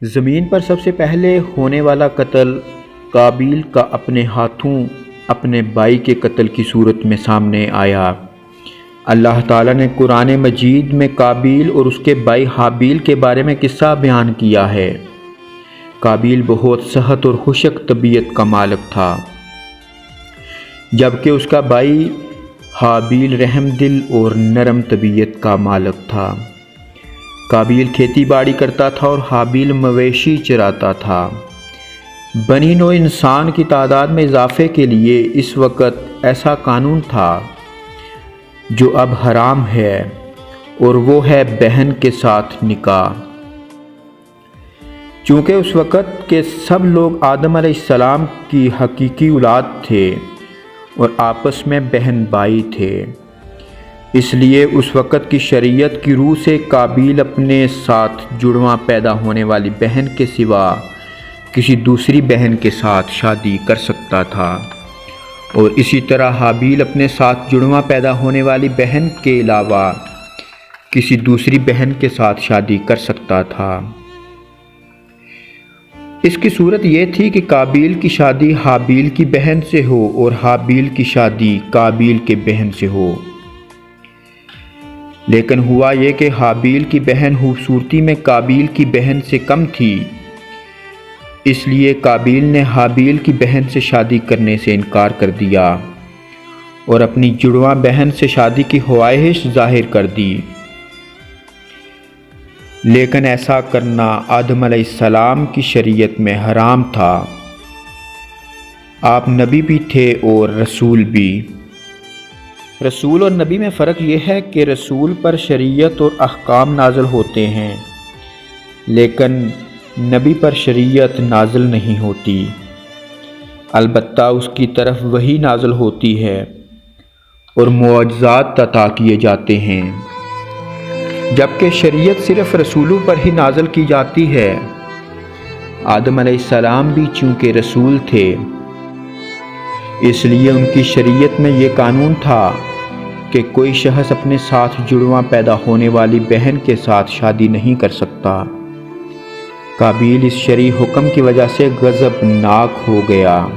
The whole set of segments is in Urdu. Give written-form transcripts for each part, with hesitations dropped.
زمین پر سب سے پہلے ہونے والا قتل قابیل کا اپنے ہاتھوں اپنے بھائی کے قتل کی صورت میں سامنے آیا۔ اللہ تعالیٰ نے قرآن مجید میں قابیل اور اس کے بھائی حابیل کے بارے میں قصہ بیان کیا ہے۔ قابیل بہت سخت اور خشک طبیعت کا مالک تھا، جبکہ اس کا بھائی حابیل رحم دل اور نرم طبیعت کا مالک تھا۔ قابیل کھیتی باڑی کرتا تھا اور حابیل مویشی چراتا تھا۔ بنی نوع انسان کی تعداد میں اضافے کے لیے اس وقت ایسا قانون تھا جو اب حرام ہے، اور وہ ہے بہن کے ساتھ نکاح۔ چونکہ اس وقت کے سب لوگ آدم علیہ السلام کی حقیقی اولاد تھے اور آپس میں بہن بھائی تھے، اس لیے اس وقت کی شریعت کی روح سے قابیل اپنے ساتھ جڑواں پیدا ہونے والی بہن کے سوا کسی دوسری بہن کے ساتھ شادی کر سکتا تھا، اور اسی طرح حابیل اپنے ساتھ جڑواں پیدا ہونے والی بہن کے علاوہ کسی دوسری بہن کے ساتھ شادی کر سکتا تھا۔ اس کی صورت یہ تھی کہ قابیل کی شادی حابیل کی بہن سے ہو اور حابیل کی شادی قابیل کے بہن سے ہو۔ لیکن ہوا یہ کہ حابیل کی بہن خوبصورتی میں قابیل کی بہن سے کم تھی، اس لیے قابیل نے حابیل کی بہن سے شادی کرنے سے انکار کر دیا اور اپنی جڑواں بہن سے شادی کی خواہش ظاہر کر دی۔ لیکن ایسا کرنا آدم علیہ السلام کی شریعت میں حرام تھا۔ آپ نبی بھی تھے اور رسول بھی۔ رسول اور نبی میں فرق یہ ہے کہ رسول پر شریعت اور احکام نازل ہوتے ہیں، لیکن نبی پر شریعت نازل نہیں ہوتی، البتہ اس کی طرف وحی نازل ہوتی ہے اور معجزات عطا کیے جاتے ہیں، جبکہ شریعت صرف رسولوں پر ہی نازل کی جاتی ہے۔ آدم علیہ السلام بھی چونکہ رسول تھے، اس لیے ان کی شریعت میں یہ قانون تھا کہ کوئی شخص اپنے ساتھ جڑواں پیدا ہونے والی بہن کے ساتھ شادی نہیں کر سکتا۔ قابیل اس شرعی حکم کی وجہ سے غضبناک ہو گیا۔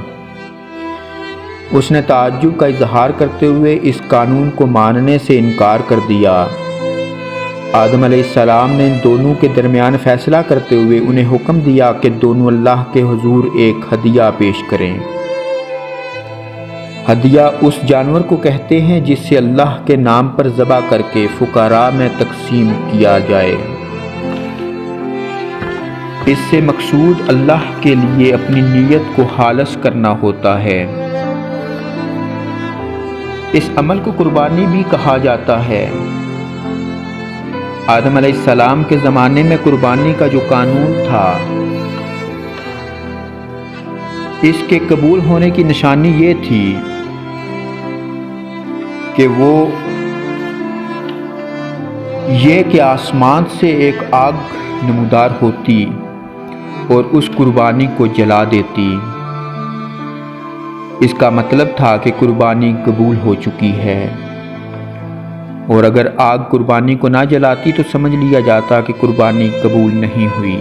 اس نے تعجب کا اظہار کرتے ہوئے اس قانون کو ماننے سے انکار کر دیا۔ آدم علیہ السلام نے ان دونوں کے درمیان فیصلہ کرتے ہوئے انہیں حکم دیا کہ دونوں اللہ کے حضور ایک ہدیہ پیش کریں۔ ہدیہ اس جانور کو کہتے ہیں جس سے اللہ کے نام پر ذبح کر کے فقراء میں تقسیم کیا جائے۔ اس سے مقصود اللہ کے لیے اپنی نیت کو خالص کرنا ہوتا ہے۔ اس عمل کو قربانی بھی کہا جاتا ہے۔ آدم علیہ السلام کے زمانے میں قربانی کا جو قانون تھا، اس کے قبول ہونے کی نشانی یہ تھی کہ آسمان سے ایک آگ نمودار ہوتی اور اس قربانی کو جلا دیتی۔ اس کا مطلب تھا کہ قربانی قبول ہو چکی ہے، اور اگر آگ قربانی کو نہ جلاتی تو سمجھ لیا جاتا کہ قربانی قبول نہیں ہوئی۔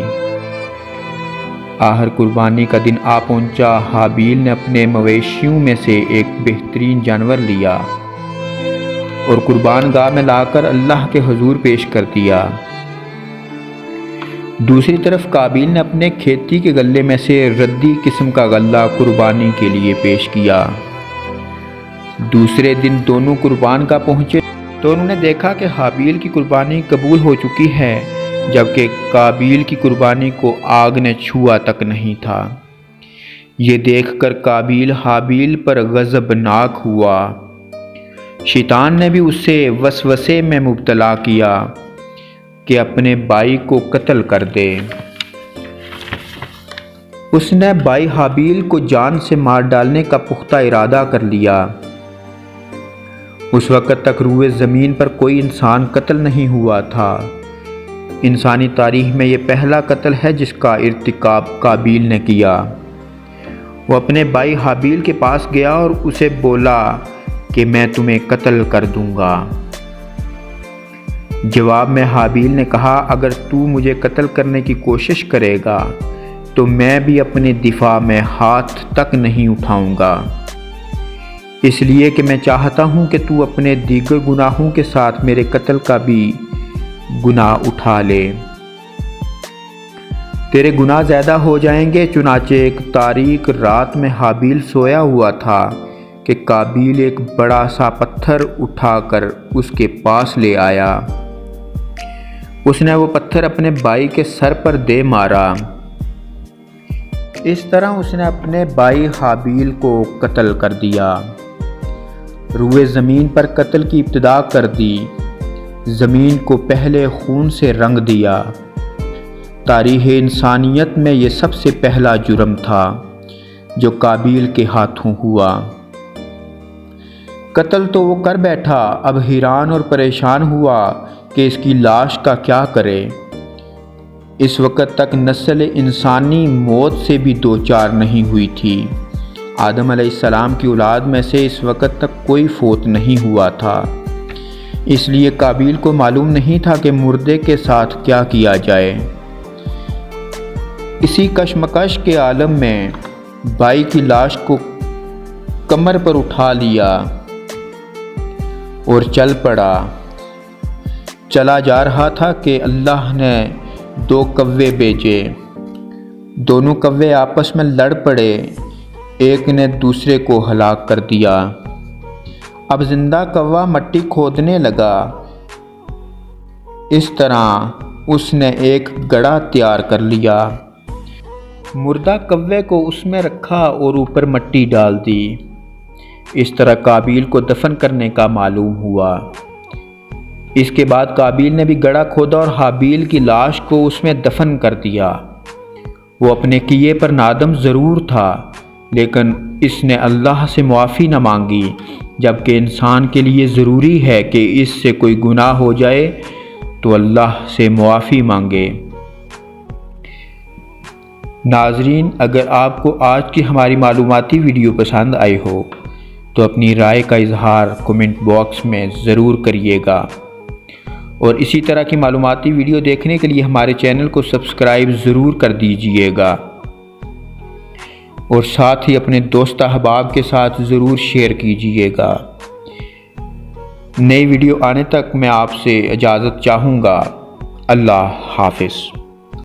آخر قربانی کا دن آ پہنچا۔ حابیل نے اپنے مویشیوں میں سے ایک بہترین جانور لیا اور قربان گاہ میں لا کر اللہ کے حضور پیش کر دیا۔ دوسری طرف قابیل نے اپنے کھیتی کے غلے میں سے ردی قسم کا غلہ قربانی کے لیے پیش کیا۔ دوسرے دن دونوں قربان گاہ پہنچے تو انہوں نے دیکھا کہ حابیل کی قربانی قبول ہو چکی ہے، جبکہ قابیل کی قربانی کو آگ نے چھوا تک نہیں تھا۔ یہ دیکھ کر قابیل حابیل پر غضبناک ہوا۔ شیطان نے بھی اسے وسوسے میں مبتلا کیا کہ اپنے بھائی کو قتل کر دے۔ اس نے بھائی حابیل کو جان سے مار ڈالنے کا پختہ ارادہ کر لیا۔ اس وقت تک روئے زمین پر کوئی انسان قتل نہیں ہوا تھا۔ انسانی تاریخ میں یہ پہلا قتل ہے جس کا ارتکاب قابیل نے کیا۔ وہ اپنے بھائی حابیل کے پاس گیا اور اسے بولا کہ میں تمہیں قتل کر دوں گا۔ جواب میں حابیل نے کہا اگر تو مجھے قتل کرنے کی کوشش کرے گا تو میں بھی اپنے دفاع میں ہاتھ تک نہیں اٹھاؤں گا، اس لیے کہ میں چاہتا ہوں کہ تو اپنے دیگر گناہوں کے ساتھ میرے قتل کا بھی گناہ اٹھا لے، تیرے گناہ زیادہ ہو جائیں گے۔ چنانچہ ایک تاریک رات میں حابیل سویا ہوا تھا کہ قابیل ایک بڑا سا پتھر اٹھا کر اس کے پاس لے آیا۔ اس نے وہ پتھر اپنے بھائی کے سر پر دے مارا۔ اس طرح اس نے اپنے بھائی حابیل کو قتل کر دیا، روئے زمین پر قتل کی ابتدا کر دی، زمین کو پہلے خون سے رنگ دیا۔ تاریخ انسانیت میں یہ سب سے پہلا جرم تھا جو قابیل کے ہاتھوں ہوا۔ قتل تو وہ کر بیٹھا، اب حیران اور پریشان ہوا کہ اس کی لاش کا کیا کرے۔ اس وقت تک نسل انسانی موت سے بھی دوچار نہیں ہوئی تھی۔ آدم علیہ السلام کی اولاد میں سے اس وقت تک کوئی فوت نہیں ہوا تھا، اس لیے قابیل کو معلوم نہیں تھا کہ مردے کے ساتھ کیا کیا جائے۔ اسی کشمکش کے عالم میں بھائی کی لاش کو کمر پر اٹھا لیا اور چل پڑا۔ چلا جا رہا تھا کہ اللہ نے 2 کوے بھیجے، دونوں کوے آپس میں لڑ پڑے، ایک نے دوسرے کو ہلاک کر دیا۔ اب زندہ کوا مٹی کھودنے لگا، اس طرح اس نے ایک گڑھا تیار کر لیا، مردہ کوے کو اس میں رکھا اور اوپر مٹی ڈال دی۔ اس طرح قابیل کو دفن کرنے کا معلوم ہوا۔ اس کے بعد قابیل نے بھی گڑھا کھودا اور حابیل کی لاش کو اس میں دفن کر دیا۔ وہ اپنے کیے پر نادم ضرور تھا، لیکن اس نے اللہ سے معافی نہ مانگی، جبکہ انسان کے لیے ضروری ہے کہ اس سے کوئی گناہ ہو جائے تو اللہ سے معافی مانگے۔ ناظرین، اگر آپ کو آج کی ہماری معلوماتی ویڈیو پسند آئی ہو تو اپنی رائے کا اظہار کمنٹ باکس میں ضرور کریے گا، اور اسی طرح کی معلوماتی ویڈیو دیکھنے کے لیے ہمارے چینل کو سبسکرائب ضرور کر دیجئے گا، اور ساتھ ہی اپنے دوست احباب کے ساتھ ضرور شیئر کیجئے گا۔ نئی ویڈیو آنے تک میں آپ سے اجازت چاہوں گا۔ اللہ حافظ۔